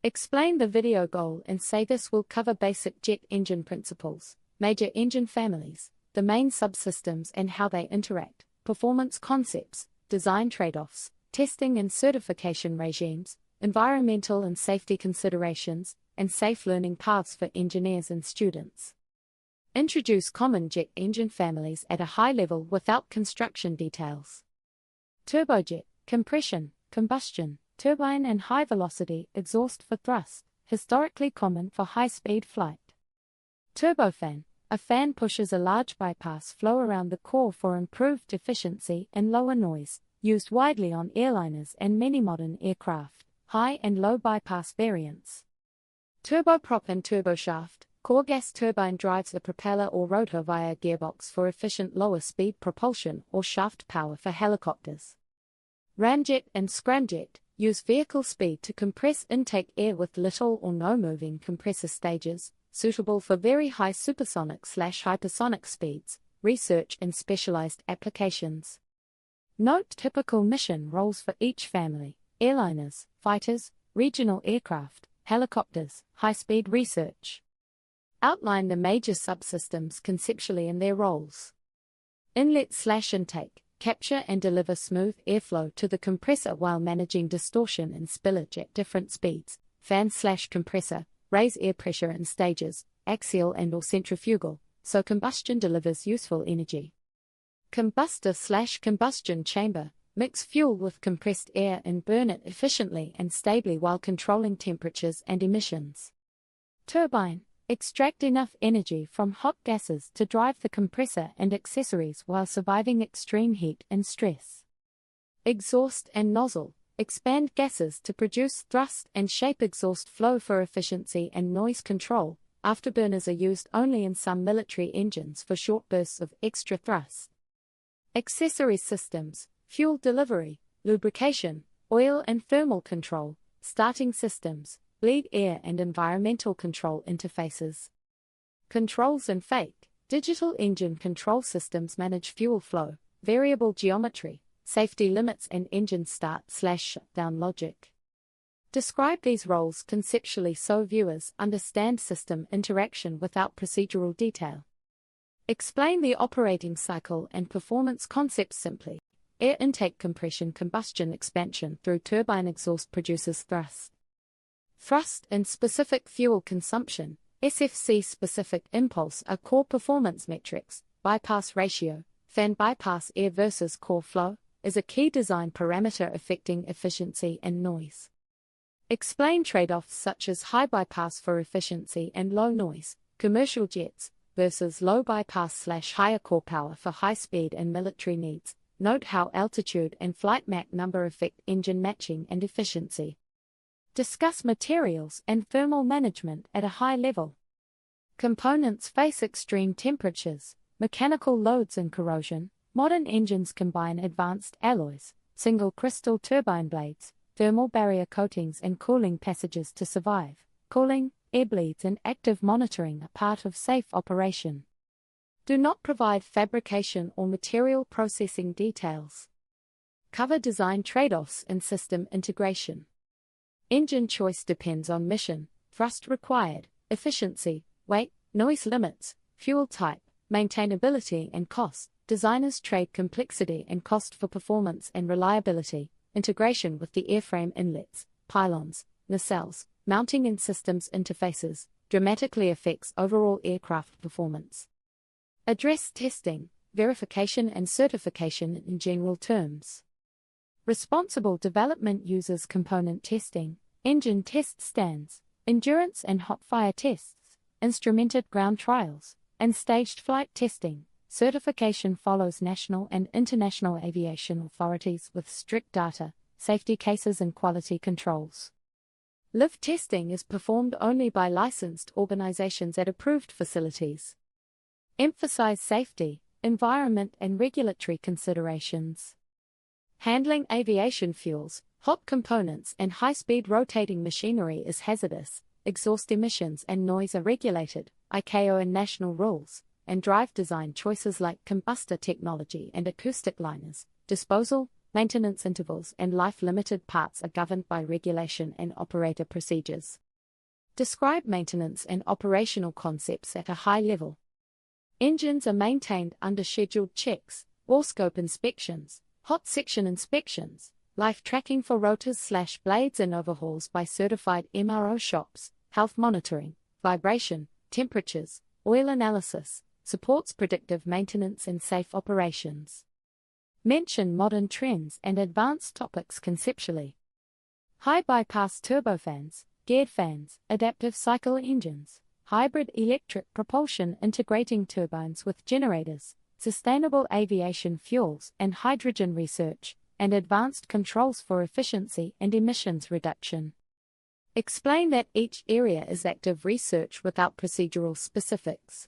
Explain the video goal and say this will cover basic jet engine principles, major engine families, the main subsystems and how they interact, performance concepts, design trade-offs, testing and certification regimes, environmental and safety considerations, and safe learning paths for engineers and students. Introduce common jet engine families at a high level without construction details. Turbojet, compression, combustion, turbine and high-velocity exhaust for thrust, historically common for high-speed flight. Turbofan, a fan pushes a large bypass flow around the core for improved efficiency and lower noise, used widely on airliners and many modern aircraft, high and low bypass variants. Turboprop and turboshaft, core gas turbine drives the propeller or rotor via gearbox for efficient lower-speed propulsion or shaft power for helicopters. Ramjet and scramjet use vehicle speed to compress intake air with little or no moving compressor stages, suitable for very high supersonic/hypersonic speeds, research and specialized applications. Note typical mission roles for each family: airliners, fighters, regional aircraft, helicopters, high-speed research. Outline the major subsystems conceptually and their roles. Inlet/intake, capture and deliver smooth airflow to the compressor while managing distortion and spillage at different speeds. Fan/compressor, raise air pressure in stages, axial and/or centrifugal, so combustion delivers useful energy. Combustor/combustion chamber, mix fuel with compressed air and burn it efficiently and stably while controlling temperatures and emissions. Turbine, extract enough energy from hot gases to drive the compressor and accessories while surviving extreme heat and stress. Exhaust and nozzle, expand gases to produce thrust and shape exhaust flow for efficiency and noise control. Afterburners are used only in some military engines for short bursts of extra thrust. Accessory systems, fuel delivery, lubrication, oil and thermal control, starting systems, bleed air and environmental control interfaces. Controls and fake, digital engine control systems manage fuel flow, variable geometry, safety limits and engine start/shutdown logic. Describe these roles conceptually so viewers understand system interaction without procedural detail. Explain the operating cycle and performance concepts simply. Air intake, compression, combustion, expansion through turbine exhaust produces thrust. Thrust and specific fuel consumption, SFC specific impulse are core performance metrics. Bypass ratio, fan bypass air versus core flow, is a key design parameter affecting efficiency and noise. Explain trade-offs such as high bypass for efficiency and low noise, commercial jets, versus low bypass/higher core power for high speed and military needs. Note how altitude and flight Mach number affect engine matching and efficiency. Discuss materials and thermal management at a high level. Components face extreme temperatures, mechanical loads and corrosion. Modern engines combine advanced alloys, single crystal turbine blades, thermal barrier coatings and cooling passages to survive. Cooling, air bleeds and active monitoring are part of safe operation. Do not provide fabrication or material processing details. Cover design trade-offs and system integration. Engine choice depends on mission, thrust required, efficiency, weight, noise limits, fuel type, maintainability and cost. Designers trade complexity and cost for performance and reliability. Integration with the airframe inlets, pylons, nacelles, mounting and systems interfaces dramatically affects overall aircraft performance. Address testing, verification and certification in general terms. Responsible development uses component testing, engine test stands, endurance and hot fire tests, instrumented ground trials, and staged flight testing. Certification follows national and international aviation authorities with strict data, safety cases and quality controls. Live testing is performed only by licensed organizations at approved facilities. Emphasize safety, environment and regulatory considerations. Handling aviation fuels, hot components and high-speed rotating machinery is hazardous. Exhaust emissions and noise are regulated, ICAO and national rules, and drive design choices like combustor technology and acoustic liners, disposal, maintenance intervals, and life-limited parts are governed by regulation and operator procedures. Describe maintenance and operational concepts at a high level. Engines are maintained under scheduled checks, bore-scope inspections, hot section inspections, life tracking for rotors/blades and overhauls by certified MRO shops, health monitoring, vibration, temperatures, oil analysis, supports predictive maintenance and safe operations. Mention modern trends and advanced topics conceptually. High bypass turbofans, geared fans, adaptive cycle engines, hybrid electric propulsion integrating turbines with generators, sustainable aviation fuels and hydrogen research, and advanced controls for efficiency and emissions reduction. Explain that each area is active research without procedural specifics.